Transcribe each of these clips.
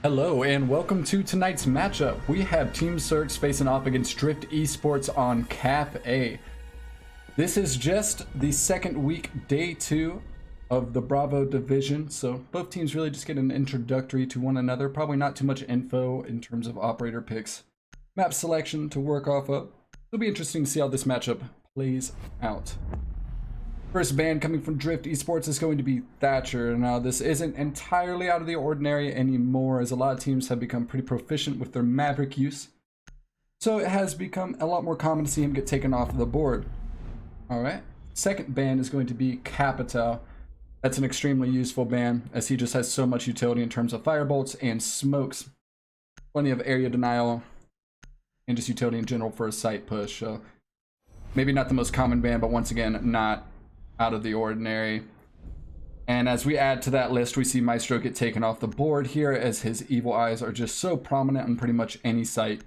Hello and welcome to tonight's matchup. We have Team Surkz facing off against Dryft Esports on Kafe. This is just the second week, day 2 of the Bravo division, so both teams really just get an introductory to one another. Probably not too much info in terms of operator picks, map selection to work off of. It'll be interesting to see how this matchup plays out. First ban coming from Dryft Esports is going to be Thatcher. Now this isn't entirely out of the ordinary anymore, as a lot of teams have become pretty proficient with their Maverick use. So it has become a lot more common to see him get taken off the board. Alright, second ban is going to be Kafe. That's an extremely useful ban, as he just has so much utility in terms of firebolts and smokes. Plenty of area denial, and just utility in general for a site push. So maybe not the most common ban, but once again, not out of the ordinary. And as we add to that list, we see Maestro get taken off the board here, as his evil eyes are just so prominent on pretty much any site.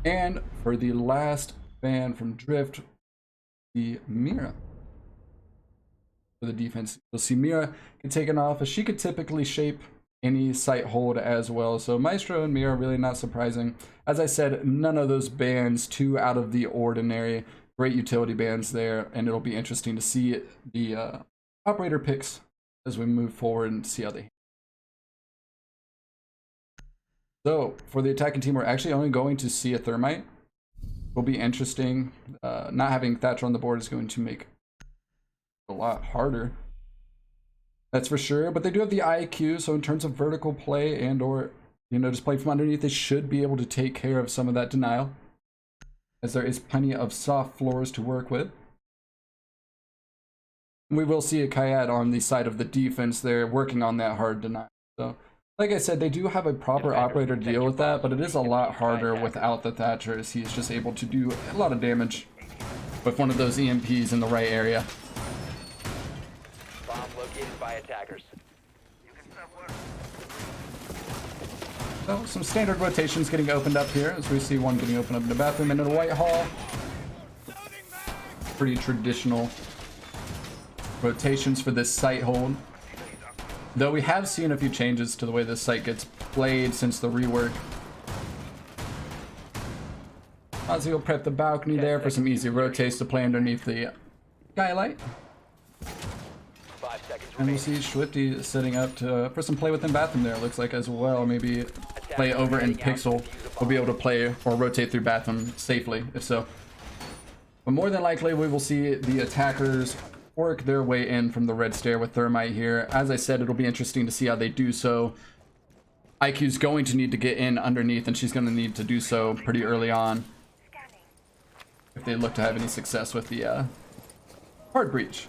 And for the last ban from Dryft, the Mira. For the defense, you'll see Mira get taken off, as she could typically shape any site hold as well. So Maestro and Mira really not surprising. As I said, none of those bans too out of the ordinary. Great utility bans there, and it'll be interesting to see the operator picks as we move forward and see how they. So for the attacking team, we're actually only going to see a Thermite. Will be interesting. Not having Thatcher on the board is going to make it a lot harder. That's for sure. But they do have the IQ, so in terms of vertical play and or just play from underneath, they should be able to take care of some of that denial, as there is plenty of soft floors to work with. We will see a Kayad on the side of the defense there, working on that hard denial. So, like I said, they do have a proper operator to deal with that, but it is a lot harder without the Thatcher, as he's just able to do a lot of damage with one of those EMPs in the right area. Bomb located by attackers. So some standard rotations getting opened up here, as we see one getting opened up in the bathroom and in the White Hall. Pretty traditional rotations for this site hold. Though we have seen a few changes to the way this site gets played since the rework. Ozzy will prep the balcony there for some easy rotates to play underneath the skylight. And we'll see Swifty setting up for some play within bathroom there, it looks like, as well. Maybe play over in Pixel. We'll be able to play or rotate through bathroom safely, if so. But more than likely, we will see the attackers work their way in from the red stair with Thermite here. As I said, it'll be interesting to see how they do so. IQ's going to need to get in underneath, and she's going to need to do so pretty early on if they look to have any success with the hard breach.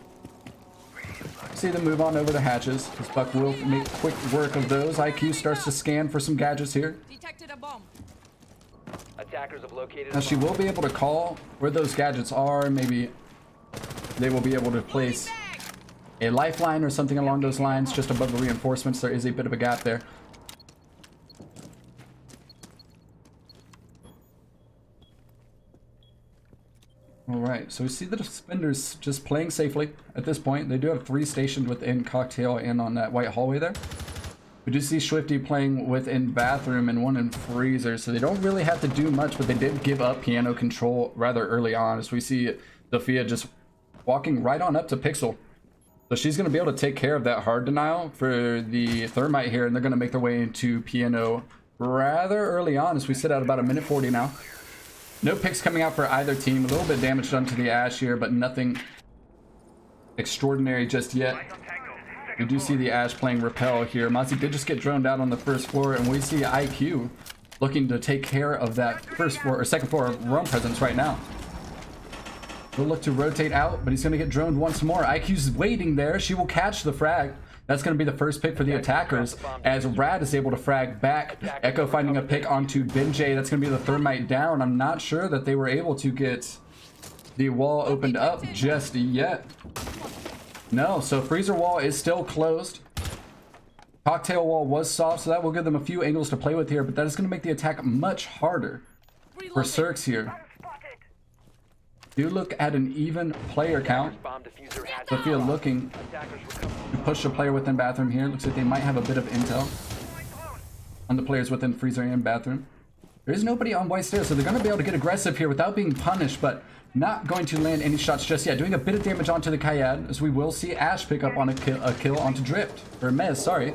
See them move on over the hatches, as Buck will make quick work of those. IQ starts to scan for some gadgets here. Detected a bomb. Attackers have located. Now she will be able to call where those gadgets are. Maybe they will be able to place a lifeline or something along those lines just above the reinforcements. There is a bit of a gap there. Alright, so we see the defenders just playing safely at this point. They do have 3 stationed within Cocktail and on that white hallway there. We do see Swifty playing within bathroom and 1 in freezer, so they don't really have to do much, but they did give up piano control rather early on, as we see Sophia just walking right on up to Pixel. So she's going to be able to take care of that hard denial for the Thermite here, and they're going to make their way into piano rather early on, as we sit at about 1:40 now. No picks coming out for either team. A little bit damage done to the Ash here, but nothing extraordinary just yet. We do see the Ash playing Repel here. Mozzie did just get droned out on the first floor, and we see IQ looking to take care of that first floor or second floor roam presence right now. He'll look to rotate out, but he's going to get droned once more. IQ's waiting there. She will catch the frag. That's going to be the first pick for the attackers, as Rad is able to frag back. Echo finding a pick onto Benjay. That's going to be the Thermite down. I'm not sure that they were able to get the wall opened up just yet. No, so freezer wall is still closed. Cocktail wall was soft, so that will give them a few angles to play with here, but that is going to make the attack much harder for Surkz here. Do look at an even player count. Sophia looking push a player within bathroom here. Looks like they might have a bit of intel on the players within freezer and bathroom. There is nobody on white stairs, so they're going to be able to get aggressive here without being punished, but not going to land any shots just yet. Doing a bit of damage onto the Kayad, as we will see Ash pick up on a kill onto Dryft, or Mez, sorry.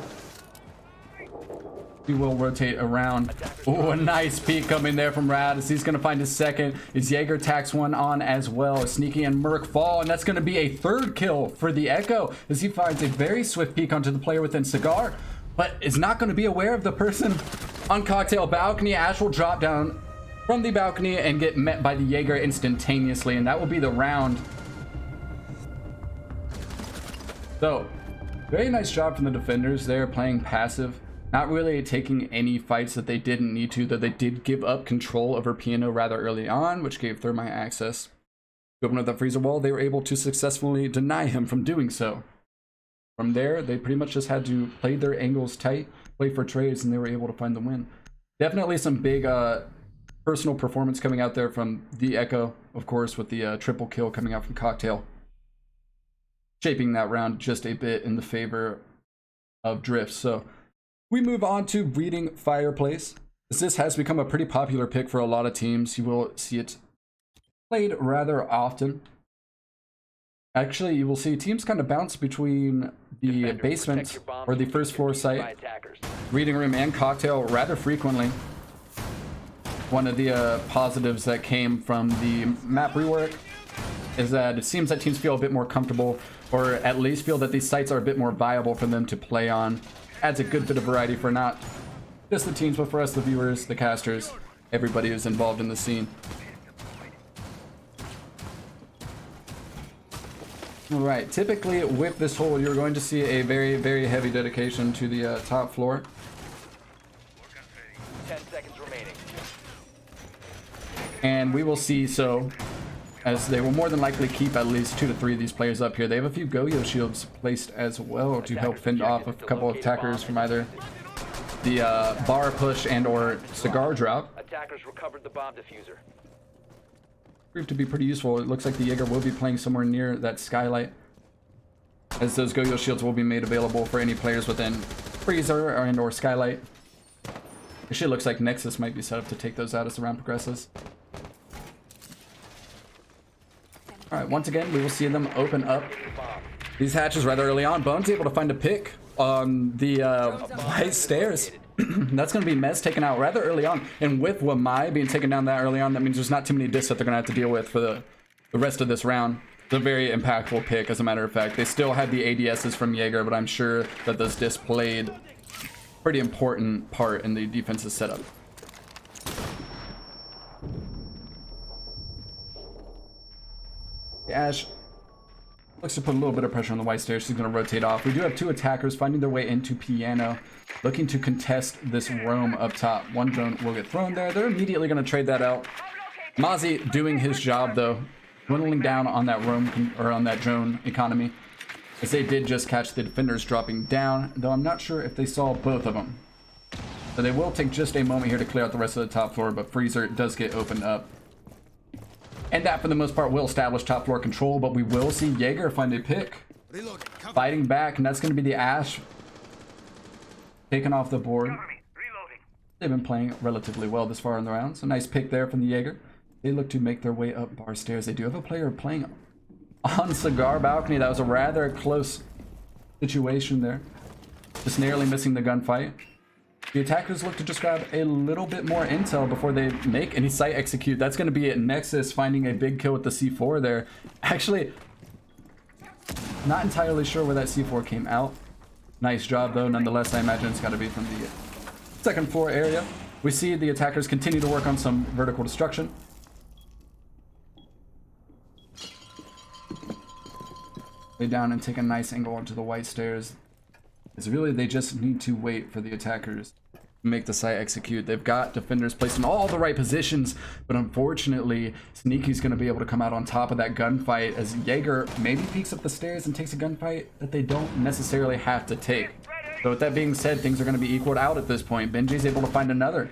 He will rotate around. Oh, a nice peek coming there from Rad as he's going to find his second. His Jaeger tacks one on as well. Sneaky and Merc fall, and that's going to be a third kill for the Echo as he finds a very swift peek onto the player within Cigar, but is not going to be aware of the person on Cocktail balcony. Ash will drop down from the balcony and get met by the Jaeger instantaneously, and that will be the round. So, very nice job from the defenders there, playing passive. Not really taking any fights that they didn't need to, though they did give up control over Piano rather early on, which gave Thermite access to open up the freezer wall. They were able to successfully deny him from doing so. From there, they pretty much just had to play their angles tight, play for trades, and they were able to find the win. Definitely some big personal performance coming out there from the Echo, of course, with the triple kill coming out from Cocktail. Shaping that round just a bit in the favor of Dryft. So we move on to Breeding Fireplace. This has become a pretty popular pick for a lot of teams. You will see it played rather often. Actually, you will see teams kind of bounce between the basement or the first floor site, Reading Room, and Cocktail rather frequently. One of the positives that came from the map rework is that it seems that teams feel a bit more comfortable, or at least feel that these sites are a bit more viable for them to play on. Adds a good bit of variety for not just the teams, but for us, the viewers, the casters, everybody who's involved in the scene. All right, typically with this hole, you're going to see a very, very heavy dedication to the top floor. 10 seconds remaining. And we will see so, as they will more than likely keep at least 2 to 3 of these players up here. They have a few Goyo shields placed as well to help fend off a couple of attackers from either the bar push and or cigar drop. Attackers recovered the bomb diffuser. Proved to be pretty useful. It looks like the Jaeger will be playing somewhere near that skylight, as those Goyo shields will be made available for any players within freezer and or skylight. Actually, it looks like Nexus might be set up to take those out as the round progresses. Alright, once again, we will see them open up these hatches rather early on. Bone's able to find a pick on the white stairs. That's going to be Mez taken out rather early on. And with Wamai being taken down that early on, that means there's not too many discs that they're going to have to deal with for the rest of this round. It's a very impactful pick, as a matter of fact. They still had the ADSs from Jaeger, but I'm sure that those discs played a pretty important part in the defense's setup. Ash looks to put a little bit of pressure on the white stairs. She's going to rotate off. We do have 2 attackers finding their way into Piano, looking to contest this roam up top. One drone will get thrown there. They're immediately going to trade that out. Mozzie doing his job, though, dwindling down on that roam or on that drone economy, as they did just catch the defenders dropping down, though I'm not sure if they saw both of them. So they will take just a moment here to clear out the rest of the top floor, but Freezer does get opened up. And that, for the most part, will establish top floor control, but we will see Jaeger find a pick. Fighting back, and that's going to be the Ash taken off the board. They've been playing relatively well this far in the round, so nice pick there from the Jaeger. They look to make their way up bar stairs. They do have a player playing on cigar balcony. That was a rather close situation there. Just narrowly missing the gunfight. The attackers look to just grab a little bit more intel before they make any site execute. That's going to be at Nexus finding a big kill with the C4 there. Actually, not entirely sure where that C4 came out. Nice job, though. Nonetheless, I imagine it's got to be from the second floor area. We see the attackers continue to work on some vertical destruction. Lay down and take a nice angle onto the white stairs. It's really, they just need to wait for the attackers to make the site execute. They've got defenders placed in all the right positions, but unfortunately, Sneaky's going to be able to come out on top of that gunfight as Jaeger maybe peeks up the stairs and takes a gunfight that they don't necessarily have to take. So with that being said, things are going to be equaled out at this point. Benji's able to find another.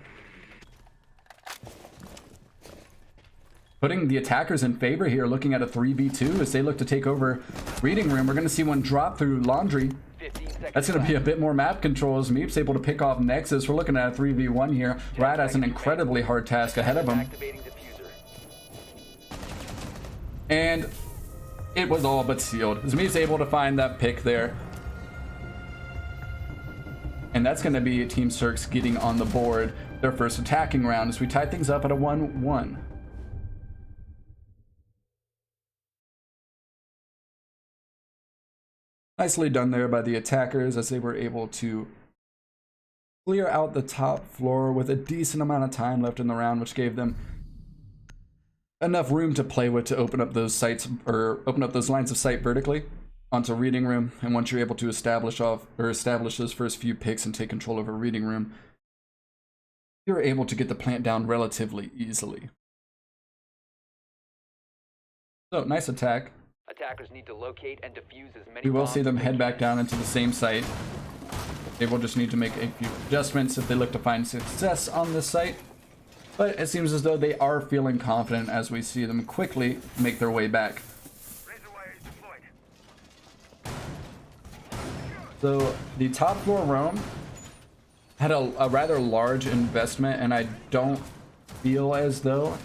putting the attackers in favor here, looking at a 3v2 as they look to take over reading room. We're going to see one drop through laundry. 15 seconds That's going to be a bit more map control as Meep's able to pick off Nexus. We're looking at a 3v1 here. Rad has an incredibly hard task ahead of him. Activating diffuser. And it was all but sealed. As Meep's able to find that pick there. And that's going to be Team Surkz getting on the board their first attacking round as we tie things up at a 1-1. Nicely done there by the attackers as they were able to clear out the top floor with a decent amount of time left in the round, which gave them enough room to play with to open up those sights, or open up those lines of sight vertically onto reading room. And once you're able to establish those first few picks and take control over reading room, you're able to get the plant down relatively easily. So nice attack. Attackers need to locate and defuse as many. We will bombs see them as head they back can. down into the same site. They will just need to make a few adjustments if they look to find success on this site. But it seems as though they are feeling confident as we see them quickly make their way back. So the top floor roam had a rather large investment, and I don't feel as though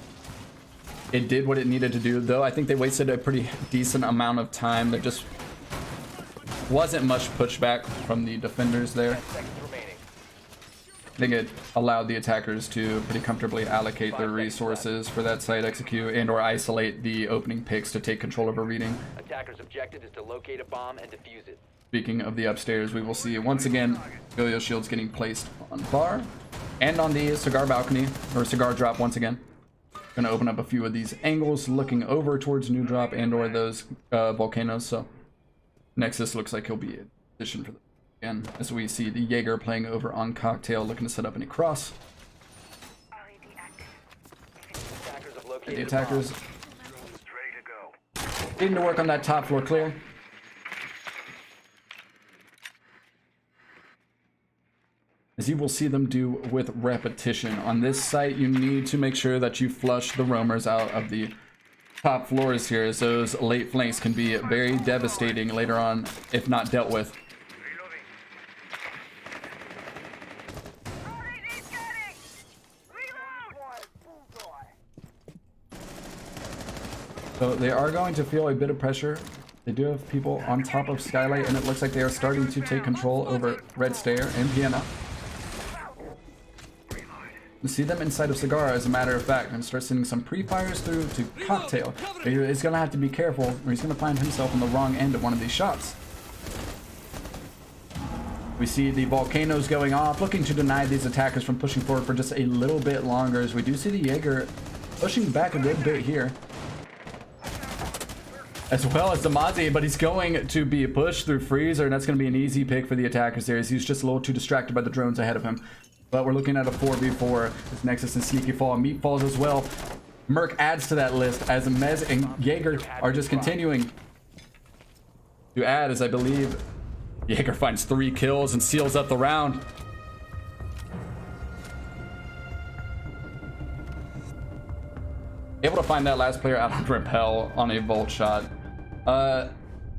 it did what it needed to do, though I think they wasted a pretty decent amount of time. There just wasn't much pushback from the defenders there. 10 seconds remaining. I think it allowed the attackers to pretty comfortably allocate their resources for that site execute and or isolate the opening picks to take control over reading. Attackers' objective is to locate a bomb and defuse it. Speaking of the upstairs, we will see once again Yo-Yo shields getting placed on bar and on the cigar balcony, or cigar drop once again. Gonna open up a few of these angles looking over towards new drop and or those volcanoes. So Nexus looks like he'll be in position for them again as we see the Jaeger playing over on Cocktail, looking to set up any cross. Attackers have The located a attackers needing to work on that top floor clear. As you will see them do with repetition. On this site, you need to make sure that you flush the roamers out of the top floors here, as those late flanks can be very devastating later on if not dealt with. So they are going to feel a bit of pressure. They do have people on top of Skylight, and it looks like they are starting to take control over Red Stair and Vienna. You see them inside of Cigar, as a matter of fact, and start sending some pre-fires through to Cocktail. He's going to have to be careful, or he's going to find himself on the wrong end of one of these shots. We see the volcanoes going off, looking to deny these attackers from pushing forward for just a little bit longer, as we do see the Jaeger pushing back a good bit here, as well as the Mazi, but he's going to be pushed through Freezer, and that's going to be an easy pick for the attackers there, as he's just a little too distracted by the drones ahead of him. But we're looking at a 4v4 as Nexus and Sneaky fall. Meat falls as well. Merc adds to that list as Mez and Jaeger are just continuing to add, as I believe Jaeger finds 3 kills and seals up the round. Able to find that last player out of Repel on a Volt shot.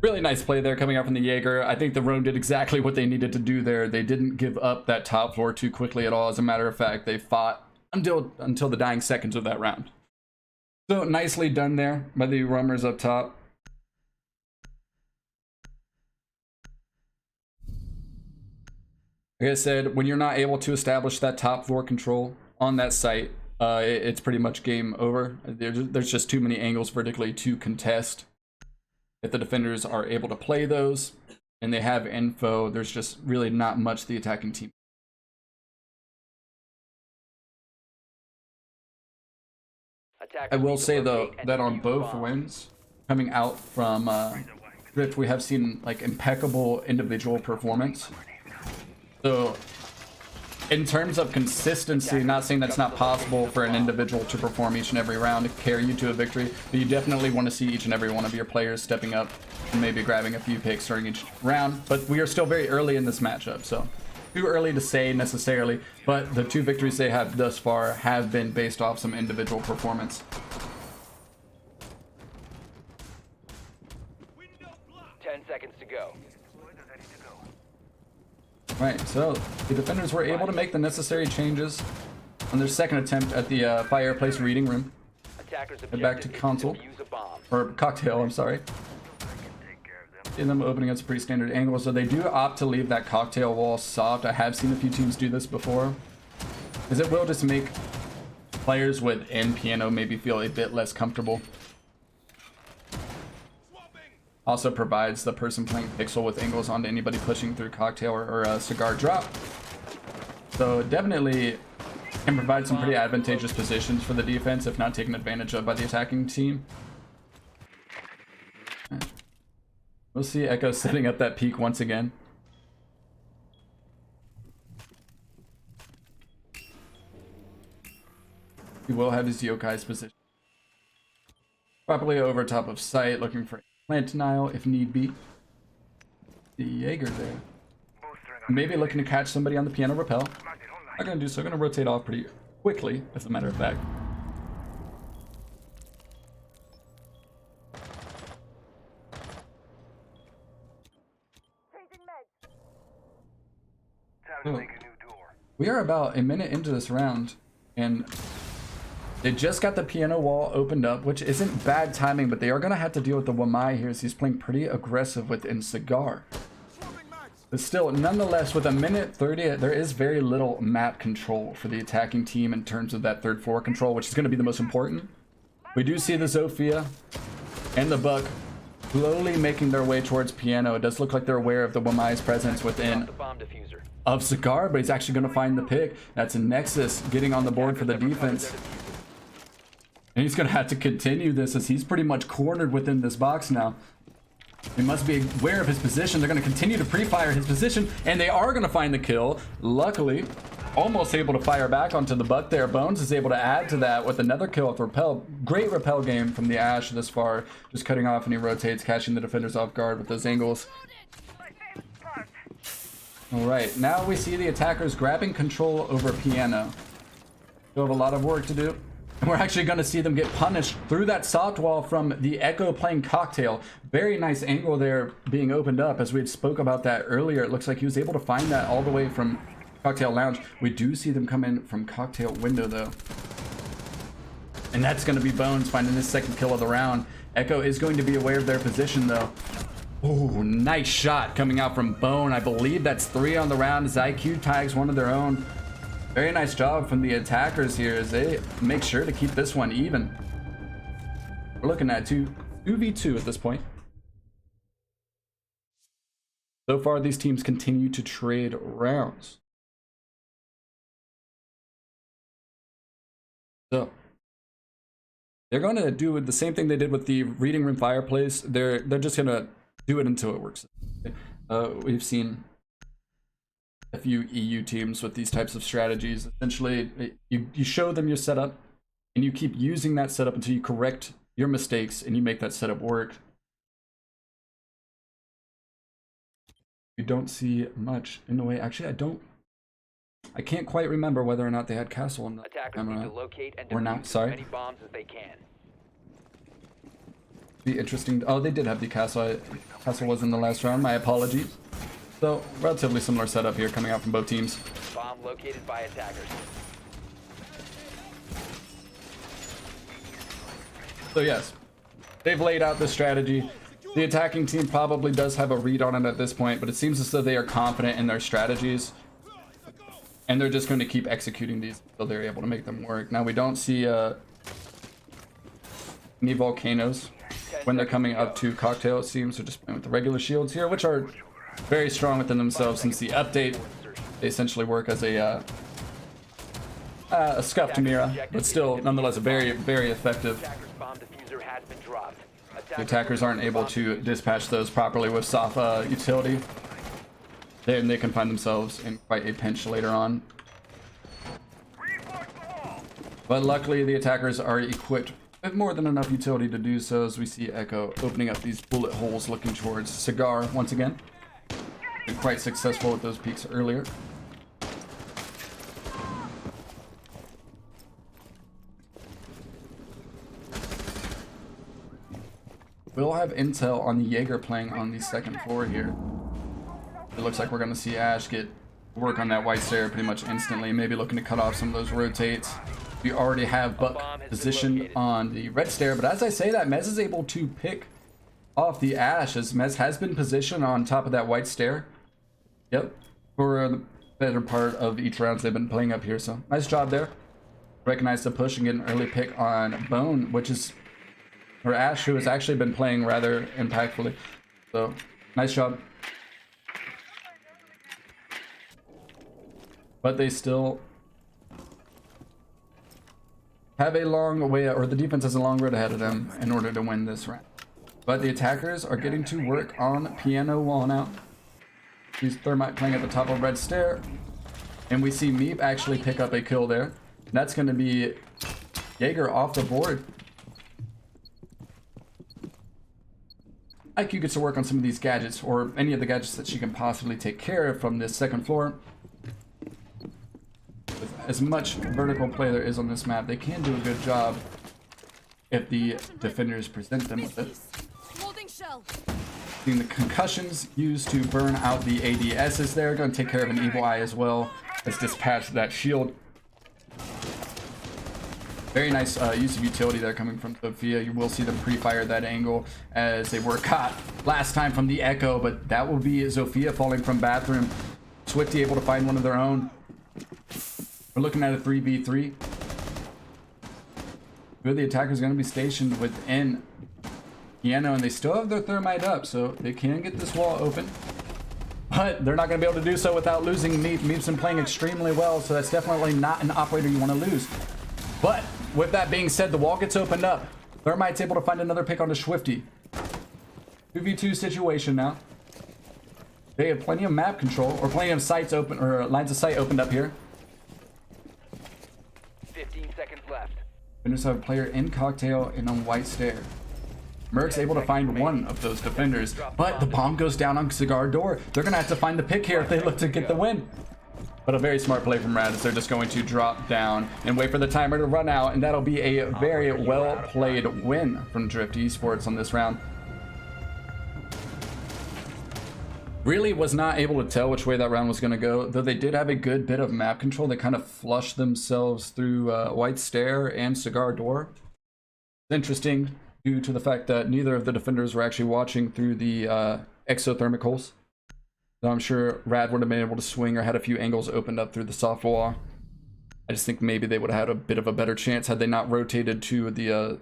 Really nice play there coming out from the Jaeger. I think the Roam did exactly what they needed to do there. They didn't give up that top floor too quickly at all. As a matter of fact, they fought until the dying seconds of that round. So nicely done there by the Roamers up top. Like I said, when you're not able to establish that top floor control on that site, it's pretty much game over. There's just too many angles vertically to contest. If the defenders are able to play those and they have info, there's just really not much the attacking team. I will say though that on both wins coming out from Dryft, we have seen like impeccable individual performance. So in terms of consistency, not saying that's not possible for an individual to perform each and every round to carry you to a victory, but you definitely want to see each and every one of your players stepping up and maybe grabbing a few picks during each round. But we are still very early in this matchup, so too early to say necessarily, but the 2 victories they have thus far have been based off some individual performance. 10 seconds to go. Right, so the defenders were able to make the necessary changes on their second attempt at the fireplace reading room. Attackers Head back to objective is console. to defuse a bomb. Or cocktail, I'm sorry. In them opening at a pretty standard angle, so they do opt to leave that cocktail wall soft. I have seen a few teams do this before, because it will just make players within piano maybe feel a bit less comfortable. Also provides the person playing pixel with angles onto anybody pushing through cocktail or cigar drop. So definitely can provide some pretty advantageous positions for the defense if not taken advantage of by the attacking team. We'll see Echo setting up that peak once again. He will have his yokai's position properly over top of sight, looking for plant denial if need be. The Jaeger there. Maybe looking to catch somebody on the piano rappel. Not gonna do so, gonna rotate off pretty quickly, as a matter of fact. So, we are about a minute into this round, and they just got the piano wall opened up, which isn't bad timing, but they are going to have to deal with the Wamai here as he's playing pretty aggressive within Cigar. But still, nonetheless, with a minute 30, there is very little map control for the attacking team in terms of that third floor control, which is going to be the most important. We do see the Zofia and the Buck slowly making their way towards piano. It does look like they're aware of the Wamai's presence within of Cigar, but he's actually going to find the pick. That's a Nexus getting on the board for the defense. And he's going to have to continue this as he's pretty much cornered within this box now. He must be aware of his position. They're going to continue to pre-fire his position, and they are going to find the kill. Luckily, almost able to fire back onto the Buck there. Bones is able to add to that with another kill with Rappel. Great Rappel game from the Ash this far. Just cutting off and he rotates, catching the defenders off guard with those angles. Alright, now we see the attackers grabbing control over piano. Still have a lot of work to do. And we're actually going to see them get punished through that soft wall from the Echo playing cocktail. Very nice angle there being opened up as we spoke about that earlier. It looks like he was able to find that all the way from cocktail lounge. We do see them come in from cocktail window though. And that's going to be Bones finding his second kill of the round. Echo is going to be aware of their position though. Oh, nice shot coming out from Bone. I believe that's 3 on the round as IQ tags one of their own. Very nice job from the attackers here as they make sure to keep this one even. We're looking at 2v2 at this point. So far, these teams continue to trade rounds. So they're going to do the same thing they did with the reading room fireplace. They're just going to do it until it works. We've seen a few EU teams with these types of strategies. Essentially, you show them your setup, and you keep using that setup until you correct your mistakes and you make that setup work. You don't see much in the way. Actually, I can't quite remember whether or not they had castle in the camera or not. Sorry. Many bombs as they can. Be interesting. Oh, they did have the castle. Castle was in the last round. My apologies. So relatively similar setup here coming out from both teams. Bomb located by attackers. So yes, they've laid out the strategy. The attacking team probably does have a read on it at this point, but it seems as though they are confident in their strategies. And they're just going to keep executing these until they're able to make them work. Now we don't see any volcanoes when they're coming up to cocktail, it seems. They're just playing with the regular shields here, which are very strong within themselves since the update. They essentially work as a scuffed mirror, but still nonetheless very, very effective. The attackers aren't able to dispatch those properly with soft utility. Then they can find themselves in quite a pinch later on. But luckily the attackers are equipped with more than enough utility to do so, as we see Echo opening up these bullet holes looking towards Cigar once again. Been quite successful with those peaks earlier. We'll have intel on the Jaeger playing on the second floor here. It looks like we're going to see Ash get work on that white stair pretty much instantly, maybe looking to cut off some of those rotates. We already have Buck positioned on the red stair, but as I say that, Mez is able to pick off the Ash as Mez has been positioned on top of that white stair. Yep, for the better part of each round they've been playing up here, so nice job there. Recognize the push and get an early pick on Bone, which is or Ash, who has actually been playing rather impactfully. So nice job. But they still have a long way, or the defense has a long road ahead of them in order to win this round. But the attackers are getting to work on piano wall now. He's Thermite playing at the top of red stair. And we see Meep actually pick up a kill there. That's going to be Jaeger off the board. IQ gets to work on some of these gadgets, or any of the gadgets that she can possibly take care of from this second floor. With as much vertical play there is on this map, they can do a good job if the defenders present them with it. Seeing the concussions used to burn out the ADSs there. Going to take care of an Evil Eye as well. Let's dispatch that shield. Very nice use of utility there coming from Sophia. You will see them pre-fire that angle as they were caught last time from the Echo, but that will be Sophia falling from bathroom. Swifty able to find one of their own. We're looking at a 3v3. Two of the attackers going to be stationed within Piano, and they still have their Thermite up, so they can get this wall open. But they're not going to be able to do so without losing Meep. Meep's been playing extremely well, so that's definitely not an operator you want to lose. But with that being said, the wall gets opened up. Thermite's able to find another pick onto Swifty. 2v2 situation now. They have plenty of map control, or plenty of sights open, or lines of sight opened up here. 15 seconds left. Defenders have a player in cocktail and on white stair. Merc's able to find one of those defenders, but the bomb goes down on Cigar Door. They're gonna have to find the pick here if they look to get the win. But a very smart play from Rad as they're just going to drop down and wait for the timer to run out, and that'll be a very well played win from Dryft Esports on this round. Really was not able to tell which way that round was going to go, though they did have a good bit of map control. They kind of flushed themselves through White Stair and Cigar Door. It's interesting due to the fact that neither of the defenders were actually watching through the exothermic holes. So I'm sure Rad would have been able to swing or had a few angles opened up through the soft wall. I just think maybe they would have had a bit of a better chance had they not rotated to the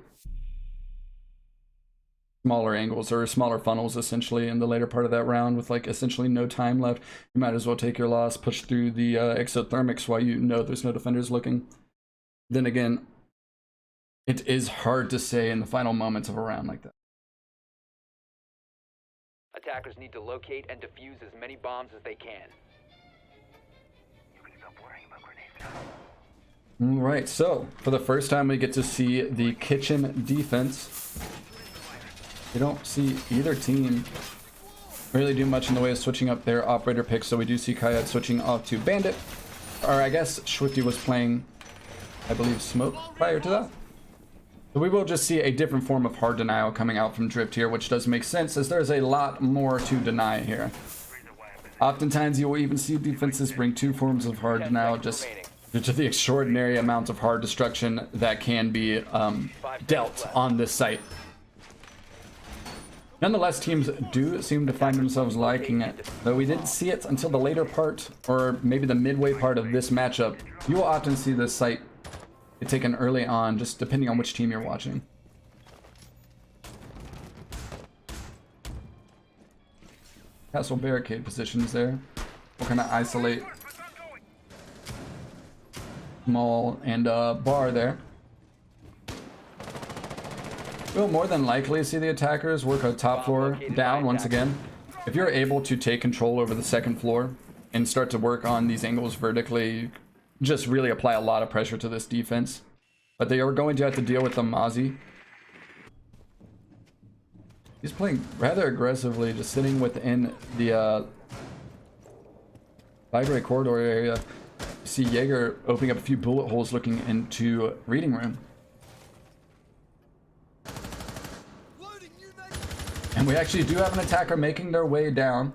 smaller angles or smaller funnels essentially in the later part of that round with like essentially no time left. You might as well take your loss, push through the exothermics while you know there's no defenders looking. Then again, it is hard to say in the final moments of a round like that. Attackers need to locate and defuse as many bombs as they can. You can stop worrying about grenades. All right, so for the first time we get to see the kitchen defense. We don't see either team really do much in the way of switching up their operator picks, so we do see Kayat switching off to Bandit. Or I guess Swifty was playing, I believe, Smoke prior to that. So we will just see a different form of hard denial coming out from Dryft here, which does make sense as there's a lot more to deny here. Oftentimes you will even see defenses bring two forms of hard denial just due to the extraordinary amount of hard destruction that can be dealt on this site. Nonetheless, teams do seem to find themselves liking it, though we didn't see it until the later part, or maybe the midway part of this matchup. You will often see this site taken early on, just depending on which team you're watching. Castle barricade positions there. We'll kind of isolate Mall and Bar there. We'll more than likely see the attackers work a top floor down once again. If you're able to take control over the second floor and start to work on these angles vertically, just really apply a lot of pressure to this defense. But they are going to have to deal with the Mozzie. He's playing rather aggressively, just sitting within the library corridor area. You see Jaeger opening up a few bullet holes looking into reading room. And we actually do have an attacker making their way down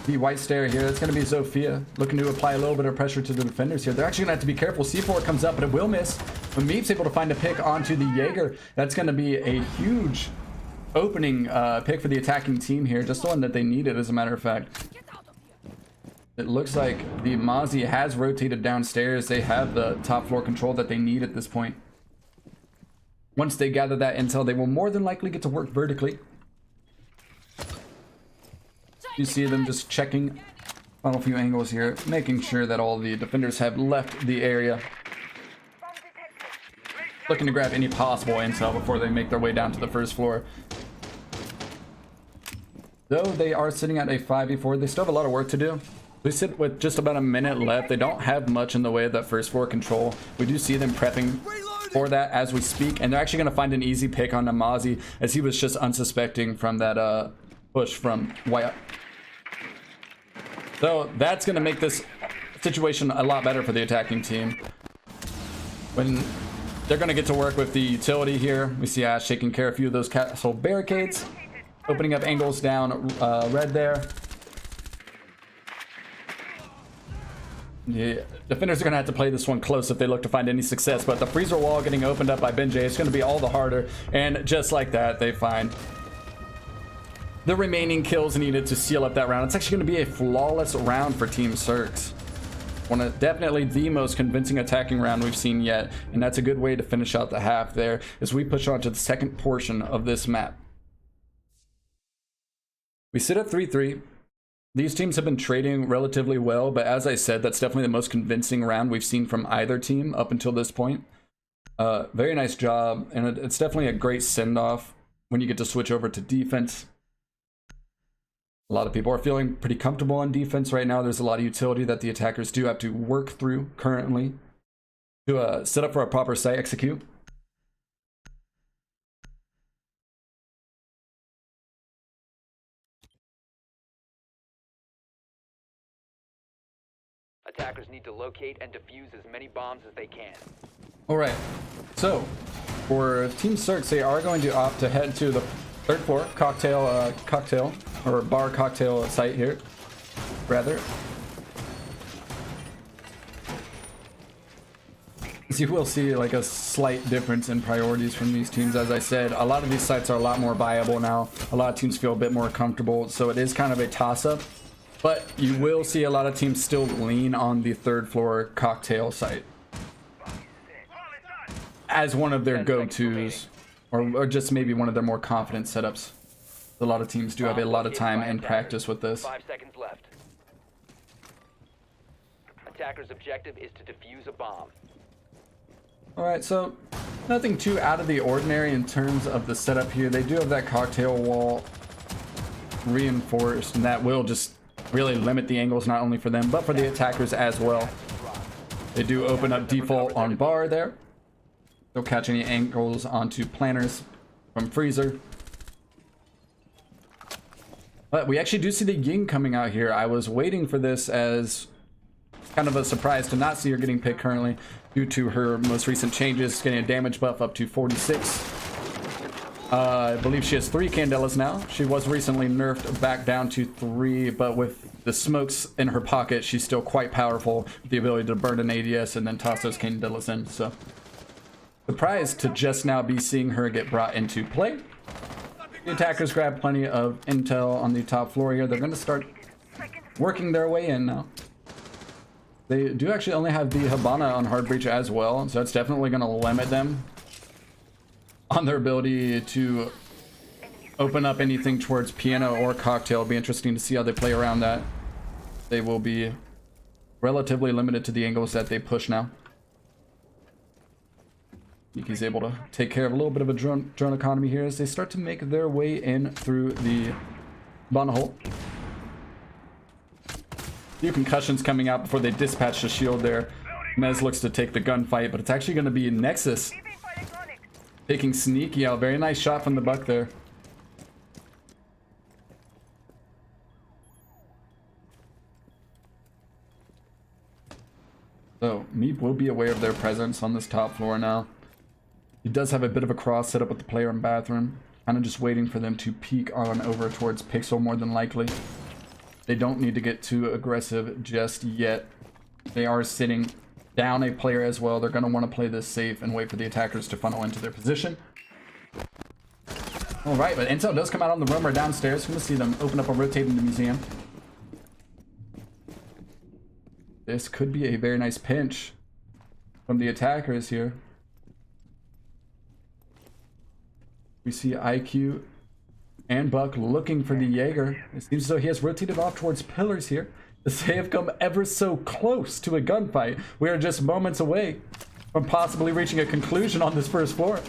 the white stair here. It's going to be Zofia looking to apply a little bit of pressure to the defenders here. They're actually going to have to be careful. C4 comes up, but it will miss. But Meep's able to find a pick onto the Jaeger. That's going to be a huge opening pick for the attacking team here. Just the one that they needed, as a matter of fact. It looks like the Mozzie has rotated downstairs. They have the top floor control that they need at this point. Once they gather that intel, they will more than likely get to work vertically. You see them just checking on a few angles here, making sure that all the defenders have left the area. Looking to grab any possible intel before they make their way down to the first floor. Though they are sitting at a 5v4, they still have a lot of work to do. We sit with just about a minute left. They don't have much in the way of that first floor control. We do see them prepping for that as we speak, and they're actually going to find an easy pick on Namazi, as he was just unsuspecting from that push from Wyatt. So that's going to make this situation a lot better for the attacking team. When they're going to get to work with the utility here, we see Ash taking care of a few of those castle barricades, opening up angles down red there. Yeah, defenders are going to have to play this one close if they look to find any success, but the freezer wall getting opened up by Benjay, it's going to be all the harder, and just like that, they find the remaining kills needed to seal up that round. It's actually going to be a flawless round for Team Surkz. Definitely the most convincing attacking round we've seen yet, and that's a good way to finish out the half there as we push on to the second portion of this map. We sit at 3-3. These teams have been trading relatively well, but as I said, that's definitely the most convincing round we've seen from either team up until this point. Very nice job, and it's definitely a great send-off when you get to switch over to defense. A lot of people are feeling pretty comfortable on defense right now. There's a lot of utility that the attackers do have to work through currently to set up for a proper site execute. Attackers need to locate and defuse as many bombs as they can. All right, so for Team Surkz, they are going to opt to head to the third floor cocktail or bar cocktail site here, rather. As you will see, like a slight difference in priorities from these teams. As I said, a lot of these sites are a lot more viable now. A lot of teams feel a bit more comfortable, so it is kind of a toss-up. But you will see a lot of teams still lean on the third floor cocktail site as one of their go-tos, or just maybe one of their more confident setups. A lot of teams do have a lot of time and practice with this. 5 seconds left. Attacker's objective is to defuse a bomb. Alright, so nothing too out of the ordinary in terms of the setup here. They do have that cocktail wall reinforced, and that will just really limit the angles not only for them, but for the attackers as well. They do open up default on bar there. They'll catch any angles onto planners from freezer. But we actually do see the Ying coming out here. I was waiting for this as kind of a surprise to not see her getting picked currently due to her most recent changes, getting a damage buff up to 46. I believe she has 3 Candelas now. She was recently nerfed back down to 3, but with the smokes in her pocket, she's still quite powerful with the ability to burn an ADS and then toss those Candelas in. So surprised to just now be seeing her get brought into play. The attackers grab plenty of intel on the top floor here. They're going to start working their way in now. They do actually only have the Habana on hard breach as well, so that's definitely going to limit them on their ability to open up anything towards piano or cocktail. It'll be interesting to see how they play around that. They will be relatively limited to the angles that they push now. He's able to take care of a little bit of a drone economy here as they start to make their way in through the Bana hole. Few concussions coming out before they dispatch the shield there. Mez looks to take the gunfight, but it's actually going to be Nexus taking Sneaky out. Very nice shot from the Buck there. So Meep will be aware of their presence on this top floor now. He does have a bit of a cross set up with the player in bathroom. Kind of just waiting for them to peek on over towards Pixel more than likely. They don't need to get too aggressive just yet. They are sitting down a player as well. They're going to want to play this safe and wait for the attackers to funnel into their position. All right, but intel does come out on the roamer downstairs. We're going to see them open up a rotate in the museum. This could be a very nice pinch from the attackers here. We see IQ and Buck looking for the Jaeger. It seems as though he has rotated off towards pillars here. They have come ever so close to a gunfight. We are just moments away from possibly reaching a conclusion on this first floor.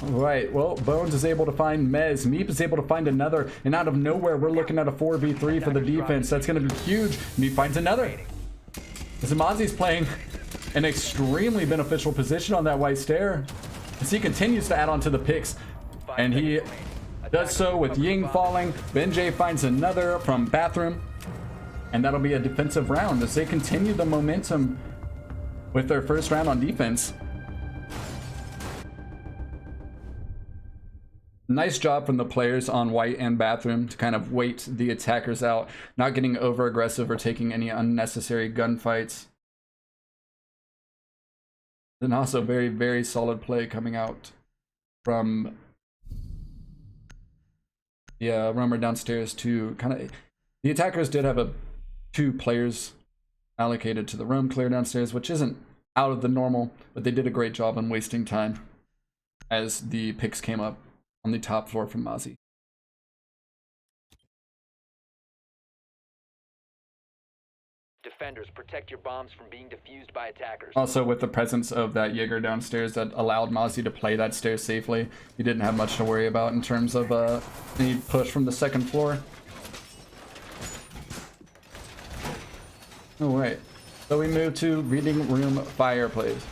Alright, well, Bones is able to find Mez. Meep is able to find another. And out of nowhere, we're looking at a 4v3 for the defense. That's going to be huge. Meep finds another. Zamazi's playing an extremely beneficial position on that white stair as he continues to add on to the picks, and he does so with Ying falling. Benjay finds another from bathroom, and that'll be a defensive round as they continue the momentum with their first round on defense. Nice job from the players on white and bathroom to kind of wait the attackers out, not getting over aggressive or taking any unnecessary gunfights. And also very, very solid play coming out from the roamer downstairs to kind of... The attackers did have 2 players allocated to the roam clear downstairs, which isn't out of the normal, but they did a great job on wasting time as the picks came up on the top floor from Mozzie. Defenders, protect your bombs from being defused by attackers. Also, with the presence of that Jaeger downstairs, that allowed Mozzie to play that stair safely. He didn't have much to worry about in terms of any push from the second floor. All right, so we move to reading room fireplace.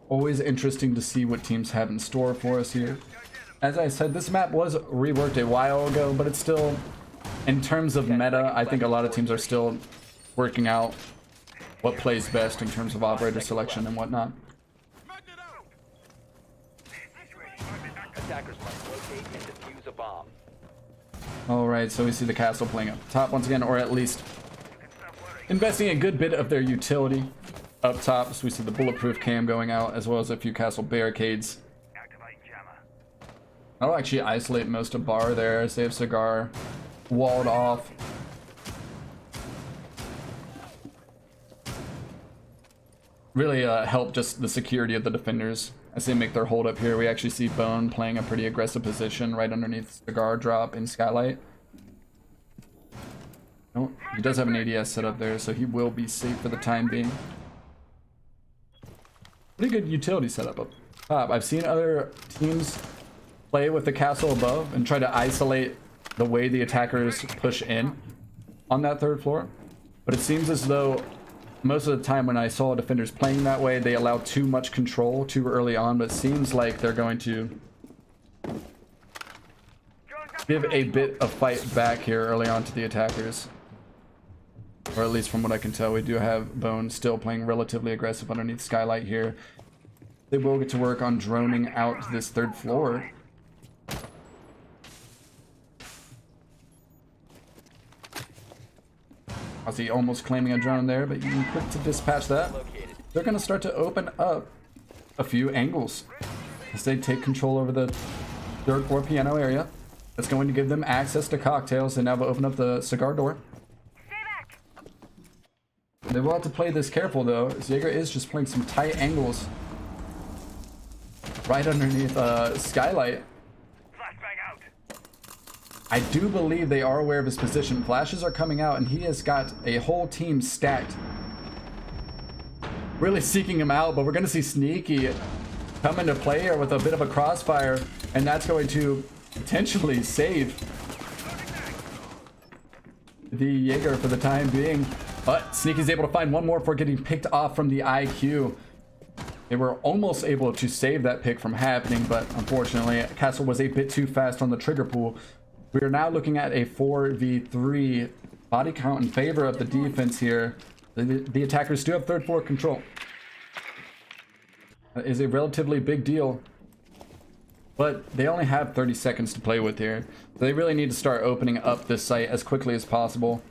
Always interesting to see what teams have in store for us here. As I said, this map was reworked a while ago, but it's still, in terms of meta, I think a lot of teams are still working out what plays best in terms of operator selection and whatnot. Attackers must locate and defuse a bomb. Alright, so we see the castle playing up top once again, or at least investing a good bit of their utility up top. So we see the bulletproof cam going out, as well as a few castle barricades. That'll actually isolate most of bar there, as they have cigar walled off. Really help just the security of the defenders as they make their hold up here. We actually see Bone playing a pretty aggressive position right underneath cigar drop in Skylight. Oh, he does have an ADS set up there, so he will be safe for the time being. Pretty good utility setup up top. I've seen other teams play with the castle above and try to isolate the way the attackers push in on that third floor, but it seems as though most of the time when I saw defenders playing that way, they allow too much control too early on. But it seems like they're going to give a bit of fight back here early on to the attackers, or at least from what I can tell. We do have Bone still playing relatively aggressive underneath Skylight here. They will get to work on droning out this third floor. I see almost claiming a drone there, but you can quick to dispatch that. They're going to start to open up a few angles as they take control over the third floor piano area. That's going to give them access to cocktails. They now will open up the cigar door. They will have to play this careful though, as Jaeger is just playing some tight angles right underneath Skylight. I do believe they are aware of his position. Flashes are coming out and he has got a whole team stacked, really seeking him out. But we're going to see Sneaky come into play here with a bit of a crossfire, and that's going to potentially save the Jaeger for the time being. But Sneaky's able to find one more before getting picked off from the IQ. They were almost able to save that pick from happening, but unfortunately Castle was a bit too fast on the trigger pull. We are now looking at a 4v3 body count in favor of the defense here. The attackers do have third floor control. That is a relatively big deal. But they only have 30 seconds to play with here. So they really need to start opening up this site as quickly as possible.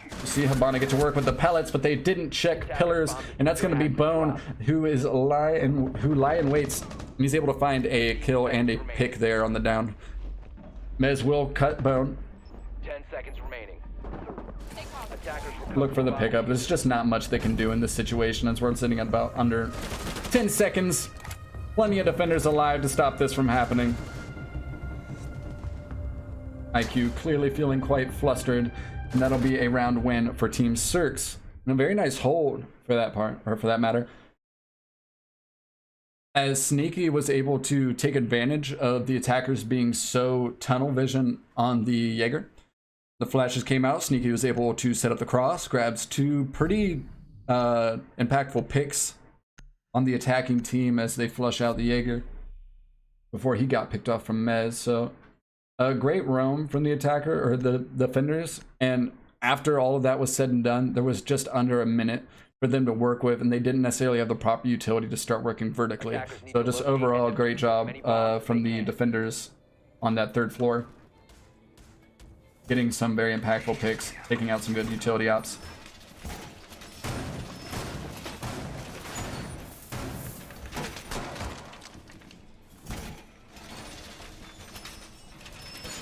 You see Habana get to work with the pellets, but they didn't check pillars, and that's going to be Bone, who lie in waits. And he's able to find a kill and a pick there on the down. Mez will cut Bone. 10 seconds remaining. Look for the pickup. There's just not much they can do in this situation, as we're sitting at about under 10 seconds. Plenty of defenders alive to stop this from happening. IQ clearly feeling quite flustered, and that'll be a round win for Team Surkz. And a very nice hold for that part, or for that matter, as Sneaky was able to take advantage of the attackers being so tunnel vision on the Jaeger. The flashes came out. Sneaky was able to set up the cross, grabs two pretty impactful picks on the attacking team as they flush out the Jaeger before he got picked off from Mez. So a great roam from the attacker, or the defenders, and after all of that was said and done, there was just under a minute for them to work with, and they didn't necessarily have the proper utility to start working vertically. So just overall great job from the defenders on that third floor, getting some very impactful picks, taking out some good utility ops.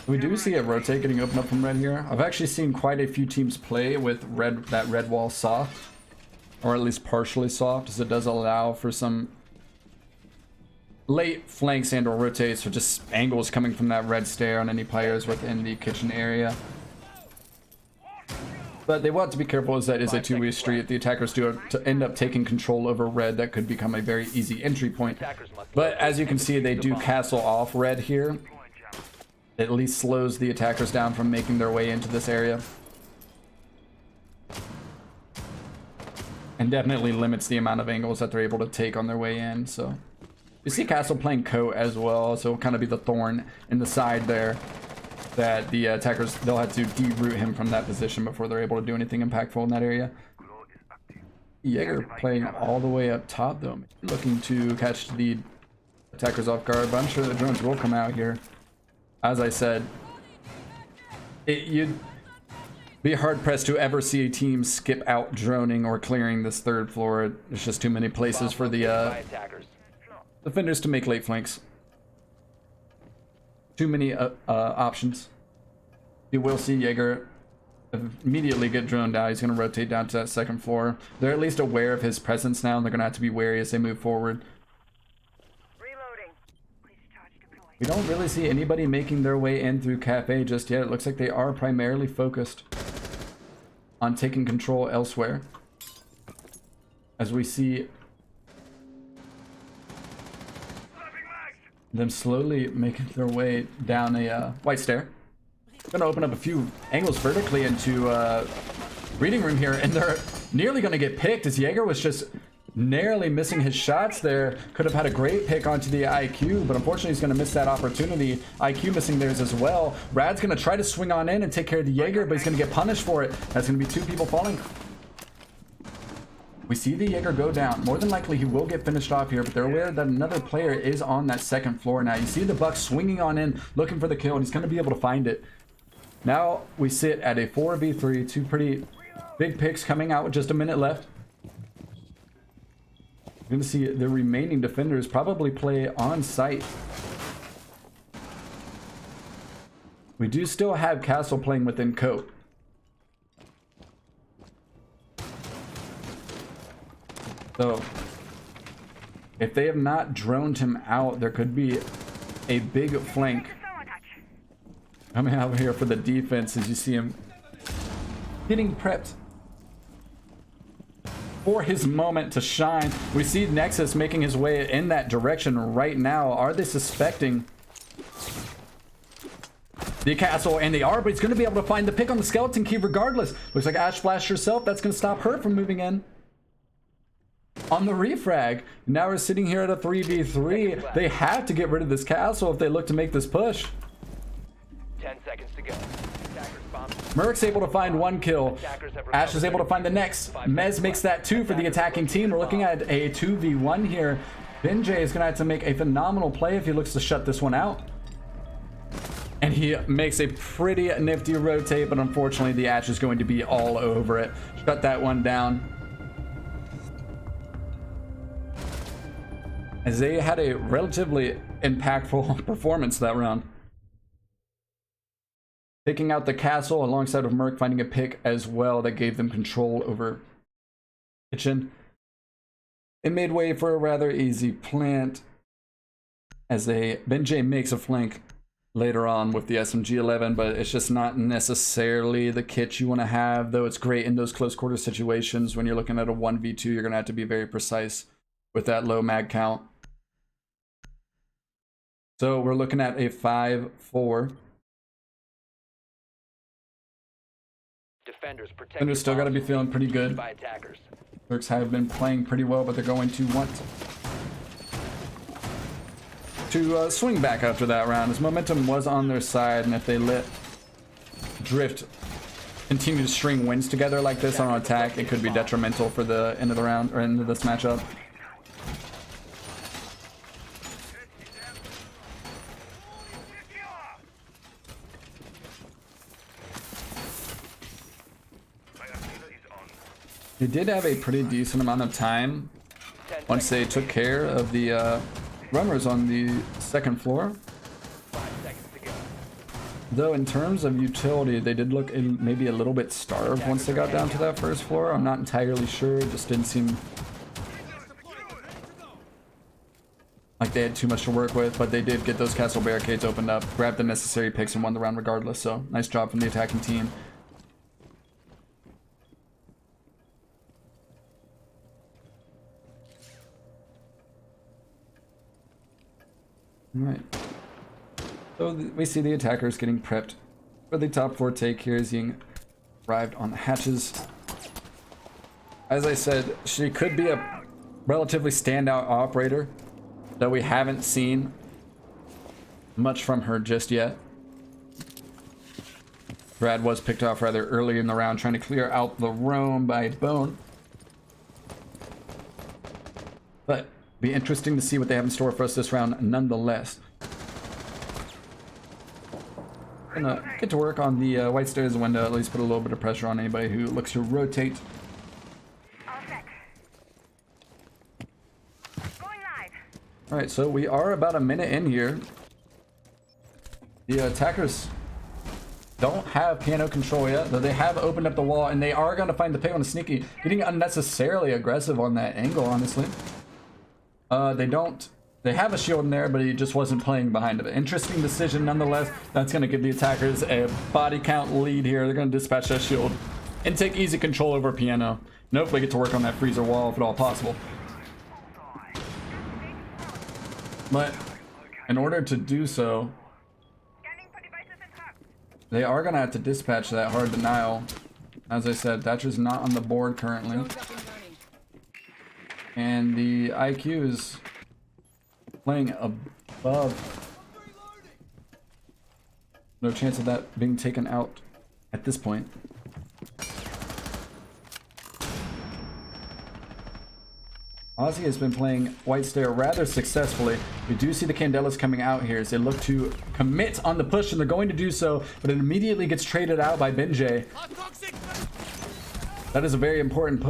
We do see a rotate getting opened up from red here. I've actually seen quite a few teams play with that red wall soft, or at least partially soft, as it does allow for some late flanks and or rotates, or just angles coming from that red stair on any players within the kitchen area. But they want to be careful, as that is a two-way street. The attackers do end up taking control over red. That could become a very easy entry point. But as you can see, they do castle off red here. It at least slows the attackers down from making their way into this area. And definitely limits the amount of angles that they're able to take on their way in. So you see Castle playing coat as well, so it'll kind of be the thorn in the side there, that the attackers, they'll have to deroot him from that position before they're able to do anything impactful in that area. Jaeger playing all the way up top though, looking to catch the attackers off guard, but I'm sure the drones will come out here. As I said, you'd be hard-pressed to ever see a team skip out droning or clearing this third floor. There's just too many places for the defenders to make late flanks. Too many options. You will see Jaeger immediately get droned out. He's going to rotate down to that second floor. They're at least aware of his presence now, and they're going to have to be wary as they move forward. We don't really see anybody making their way in through Kafe just yet. It looks like they are primarily focused on taking control elsewhere, as we see them slowly making their way down a white stair. Gonna open up a few angles vertically into reading room here, and they're nearly gonna get picked, as Jaeger was just narrowly missing his shots there. Could have had a great pick onto the IQ, but unfortunately he's going to miss that opportunity. IQ missing theirs as well. Rad's going to try to swing on in and take care of the Jaeger, but he's going to get punished for it. That's going to be two people falling. We see the Jaeger go down. More than likely he will get finished off here, but they're aware that another player is on that second floor now. You see the Buck swinging on in, looking for the kill, and he's going to be able to find it. Now we sit at a 4v3, two pretty big picks coming out with just a minute left. We're going to see the remaining defenders probably play on site. We do still have Castle playing within coat. So if they have not droned him out, there could be a big flank coming out here for the defense, as you see him getting prepped for his moment to shine. We see Nexus making his way in that direction right now. Are they suspecting the castle? And they are, but he's going to be able to find the pick on the skeleton key regardless. Looks like Ash flashed herself. That's going to stop her from moving in on the refrag. Now we're sitting here at a 3v3. They have to get rid of this castle if they look to make this push. 10 seconds to go. Merc's able to find 1 kill. Attackers have Ash is able to find the recovered next. 5 Mez seconds makes left. that 2 for the attacking team. We're looking at a 2v1 here. Benjay is going to have to make a phenomenal play if he looks to shut this one out. And he makes a pretty nifty rotate, but unfortunately the Ash is going to be all over it. Shut that one down. As they had a relatively impactful performance that round. Taking out the castle alongside of Merc, finding a pick as well that gave them control over kitchen. It made way for a rather easy plant as Benjay makes a flank later on with the SMG-11, but it's just not necessarily the kit you want to have, though it's great in those close quarter situations. When you're looking at a 1v2, you're going to have to be very precise with that low mag count. So we're looking at a 5-4. Defenders still got to be feeling pretty good. by attackers. Surkz have been playing pretty well, but they're going to want to swing back after that round. As momentum was on their side, and if they let Dryft continue to string wins together like this on attack, it could be detrimental for the end of the round or end of this matchup. They did have a pretty decent amount of time once they took care of the runners on the second floor. 5 seconds to go. Though in terms of utility, they did look maybe a little bit starved once they got down to that first floor. I'm not entirely sure. It just didn't seem like they had too much to work with, but they did get those castle barricades opened up, grabbed the necessary picks, and won the round regardless. So nice job from the attacking team. Alright, so we see the attackers getting prepped for the top floor take here as Ying arrived on the hatches. As I said, she could be a relatively standout operator, though we haven't seen much from her just yet. Brad was picked off rather early in the round, trying to clear out the roam by Bone. But be interesting to see what they have in store for us this round nonetheless. Gonna get to work on the white stairs window, at least put a little bit of pressure on anybody who looks to rotate. Alright, so we are about a minute in here. The attackers don't have piano control yet, though they have opened up the wall, and they are going to find the pick on the sneaky. Getting unnecessarily aggressive on that angle, honestly. They have a shield in there, but he just wasn't playing behind it. Interesting decision nonetheless. That's going to give the attackers a body count lead here. They're going to dispatch that shield and take easy control over piano. And hopefully get to work on that freezer wall if at all possible. But in order to do so, they are going to have to dispatch that hard denial. As I said, Thatcher's not on the board currently. And the IQ is playing above. No chance of that being taken out at this point. Ozzy has been playing White Stair rather successfully. We do see the Candelas coming out here as they look to commit on the push, and they're going to do so, but it immediately gets traded out by Benjay. That is a very important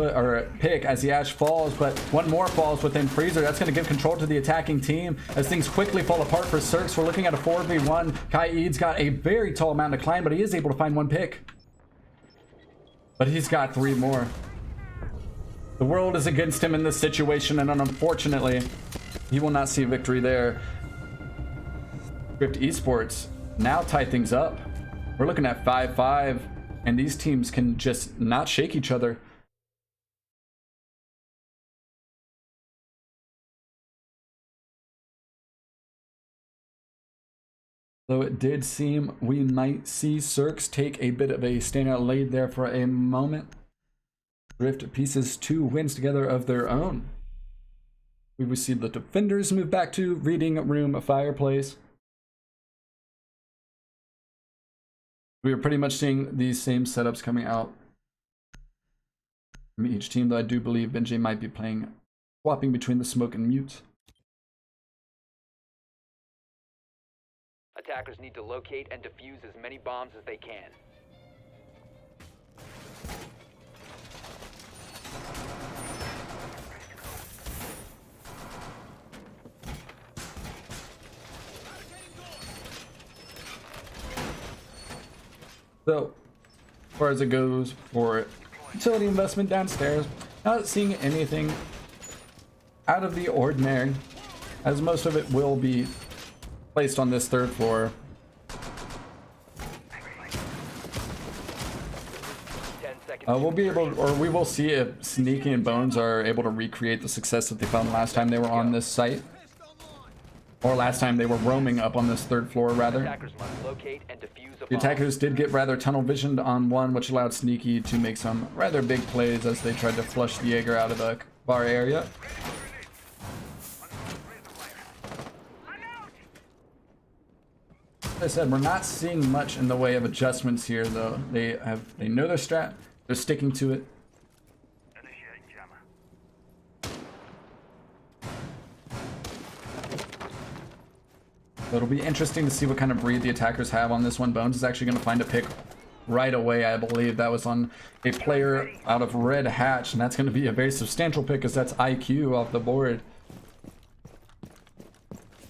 pick as the Ash falls, but one more falls within Freezer. That's going to give control to the attacking team as things quickly fall apart for Surkz. We're looking at a 4v1. Kai Eads got a very tall mountain to climb, but he is able to find one pick. But he's got 3 more. The world is against him in this situation, and unfortunately, he will not see victory there. Dryft Esports now tie things up. We're looking at 5-5, and these teams can just not shake each other. Though it did seem we might see Surkz take a bit of a standout lead there for a moment. Dryft pieces 2 wins together of their own. We will see the defenders move back to reading room fireplace. We are pretty much seeing these same setups coming out from each team, though I do believe Benji might be playing, swapping between the smoke and mute. Attackers need to locate and defuse as many bombs as they can. So, as far as it goes for utility investment downstairs, not seeing anything out of the ordinary, as most of it will be placed on this third floor. 10 seconds. We'll be able, or we will see if Sneaky and Bones are able to recreate the success that they found last time they were on this site. Or last time they were roaming up on this third floor, rather. Attackers must locate and defuse a The bomb. attackers did get rather tunnel visioned on one, which allowed Sneaky to make some rather big plays as they tried to flush the Jaeger out of the bar area. As I said, we're not seeing much in the way of adjustments here, though. They know their strat, they're sticking to it. It'll be interesting to see what kind of breed the attackers have on this one. Bones is actually going to find a pick right away. I believe that was on a player out of Red Hatch, and that's going to be a very substantial pick because that's IQ off the board.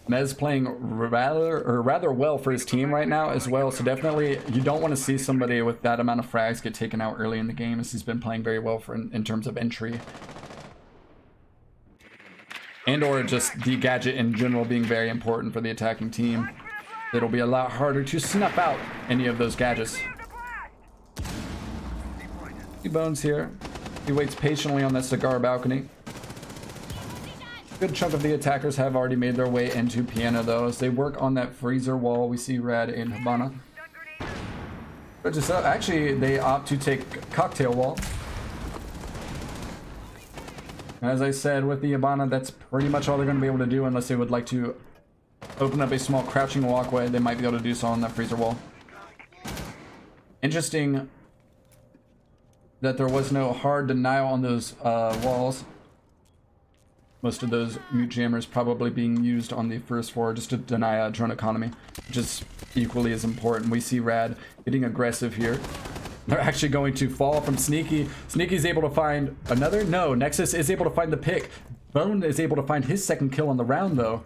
Mez playing rather well for his team right now as well, so definitely you don't want to see somebody with that amount of frags get taken out early in the game, as he's been playing very well for in terms of entry. And or just the gadget in general being very important for the attacking team. It'll be a lot harder to snuff out any of those gadgets. See Bones here. He waits patiently on that cigar balcony. Good chunk of the attackers have already made their way into Piano, though, as they work on that freezer wall. We see Rad and Habana. But just actually, they opt to take cocktail wall. As I said, with the Habana, that's pretty much all they're going to be able to do, unless they would like to open up a small crouching walkway. They might be able to do so on that freezer wall. Interesting that there was no hard denial on those walls. Most of those mute jammers probably being used on the first floor just to deny drone economy, which is equally as important. We see Rad getting aggressive here. They're actually going to fall from Sneaky. Sneaky's able to find another. No, Nexus is able to find the pick. Bone is able to find his second kill on the round, though.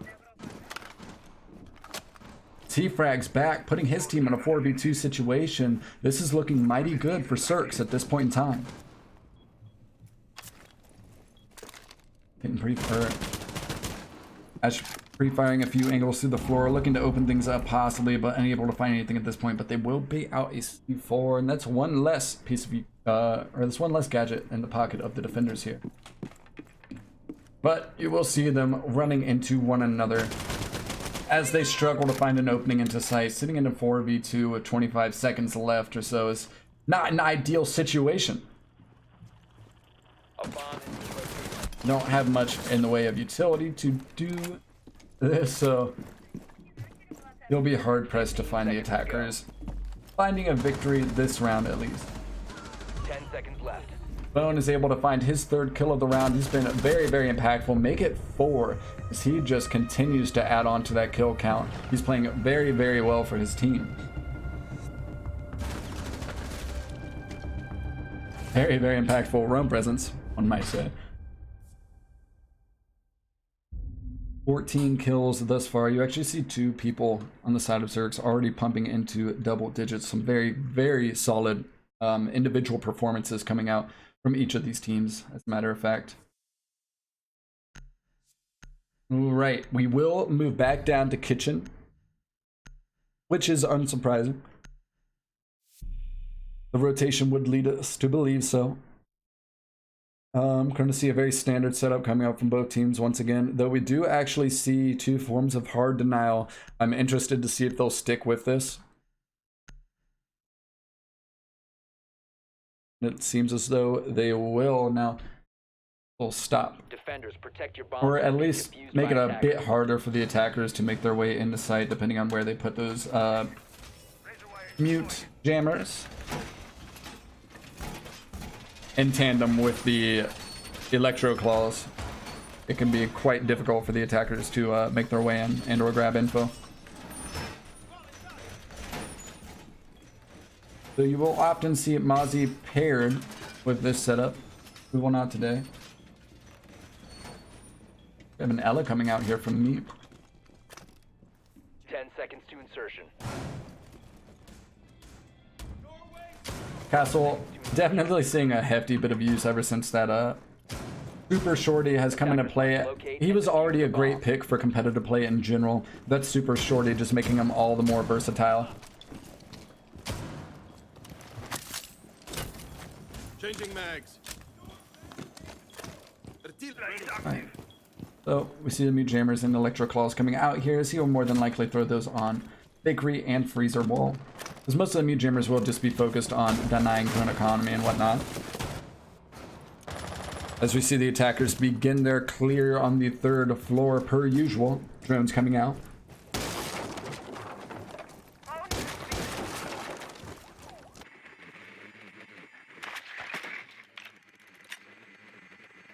T-Frag's back, putting his team in a 4v2 situation. This is looking mighty good for Surkz at this point in time. Getting pretty hurt. Ash pre-firing a few angles through the floor, looking to open things up possibly, but unable to find anything at this point. But they will bait out a C4, and that's one less piece of, or that's one less gadget in the pocket of the defenders here. But you will see them running into one another as they struggle to find an opening into sight. Sitting in a 4v2 with 25 seconds left or so is not an ideal situation. A bomb has been located. Don't have much in the way of utility to do this, so you'll be hard pressed to find the attackers finding a victory this round at least. 10 seconds left. Bone is able to find his third kill of the round. He's been very, very impactful. Make it 4 as he just continues to add on to that kill count. He's playing very, very well for his team. Very, very impactful roam presence, one might say. 14 kills thus far. You actually see 2 people on the side of Surkz already pumping into double digits. Some very, very solid individual performances coming out from each of these teams, as a matter of fact. All right, we will move back down to kitchen, which is unsurprising. The rotation would lead us to believe so. I'm going to see a very standard setup coming out from both teams once again, though we do actually see 2 forms of hard denial. I'm interested to see if they'll stick with this. It seems as though they will. Now, they'll stop. Defenders, protect your bombs. Or at from being least defused make by it a attackers. bit harder for the attackers to make their way into sight, depending on where they put those mute jammers in tandem with the electro claws. It can be quite difficult for the attackers to make their way in and or grab info. So you will often see Mozzie paired with this setup. We will not today. We have an Ella coming out here from me. 10 seconds to insertion. Castle definitely seeing a hefty bit of use ever since that Super Shorty has come into play. He was already a great pick for competitive play in general. That's Super Shorty just making him all the more versatile. Changing mags. Right. So we see the mute jammers and electro claws coming out here, as he will more than likely throw those on bakery and freezer wall, because most of the mute jammers will just be focused on denying drone economy and whatnot. As we see the attackers begin their clear on the 3rd floor per usual. Drones coming out.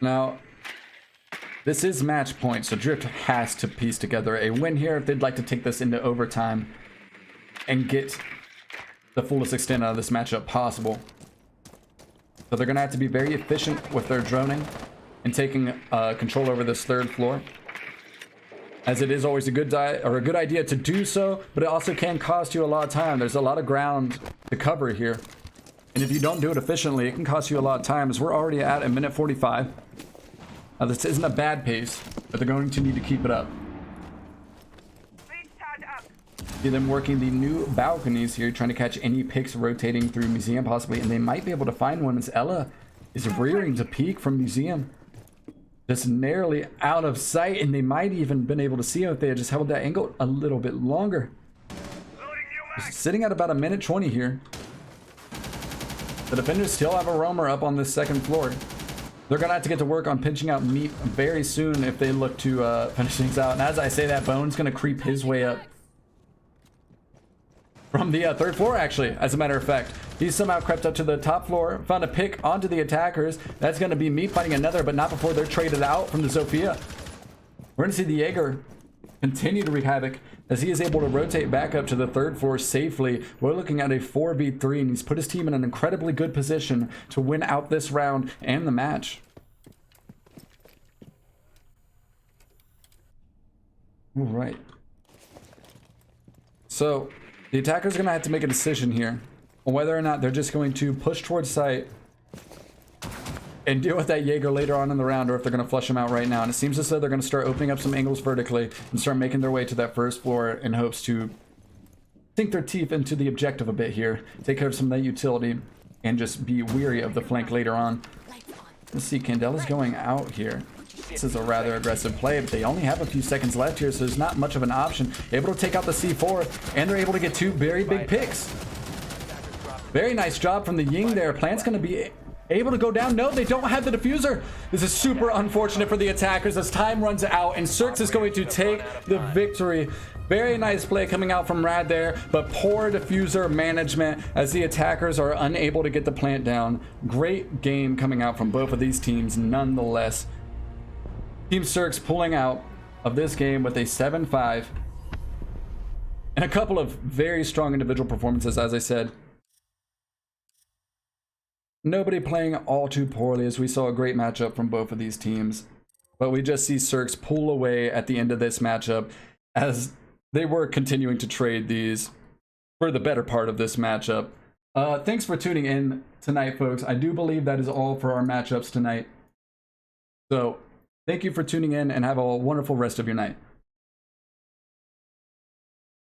Now, this is match point, so Dryft has to piece together a win here if they'd like to take this into overtime and get the fullest extent out of this matchup possible. So they're going to have to be very efficient with their droning and taking control over this 3rd floor, as it is always a good idea to do so, but it also can cost you a lot of time. There's a lot of ground to cover here, and if you don't do it efficiently, it can cost you a lot of time, as we're already at a minute 45. This isn't a bad pace, but they're going to need to keep it up. See them working the new balconies here, trying to catch any picks rotating through museum possibly, and they might be able to find one as Ella is rearing to peek from museum. Just narrowly out of sight, and they might even been able to see him if they had just held that angle a little bit longer. Just sitting at about a minute 20 here. The defenders still have a roamer up on this 2nd floor. They're going to have to get to work on pinching out meat very soon if they look to finish things out. And as I say that, Bone's going to creep his way up from the 3rd floor, actually, as a matter of fact. He's somehow crept up to the top floor, found a pick onto the attackers. That's going to be meat fighting another, but not before they're traded out from the Zofia. We're going to see the Jaeger continue to wreak havoc as he is able to rotate back up to the 3rd floor safely. We're looking at a 4v3, and he's put his team in an incredibly good position to win out this round and the match. All right. So the attackers are going to have to make a decision here on whether or not they're just going to push towards site and deal with that Jaeger later on in the round, or if they're going to flush him out right now. And it seems as though they're going to start opening up some angles vertically and start making their way to that 1st floor in hopes to sink their teeth into the objective a bit here, take care of some of that utility, and just be weary of the flank later on. Let's see, Candela's going out here. This is a rather aggressive play, but they only have a few seconds left here, so there's not much of an option. Able to take out the C4, and they're able to get 2 very big picks. Very nice job from the Ying there. Plant's going to be able to go down. No, they don't have the diffuser. This is super unfortunate for the attackers as time runs out, and Surkz is going to take the victory. Very nice play coming out from Rad there, but poor diffuser management as the attackers are unable to get the plant down. Great game coming out from both of these teams nonetheless. Team Surkz pulling out of this game with a 7-5 and a couple of very strong individual performances, as I said. Nobody playing all too poorly, as we saw a great matchup from both of these teams. But we just see Surkz pull away at the end of this matchup as they were continuing to trade these for the better part of this matchup. Thanks for tuning in tonight, folks. I do believe that is all for our matchups tonight. So thank you for tuning in and have a wonderful rest of your night.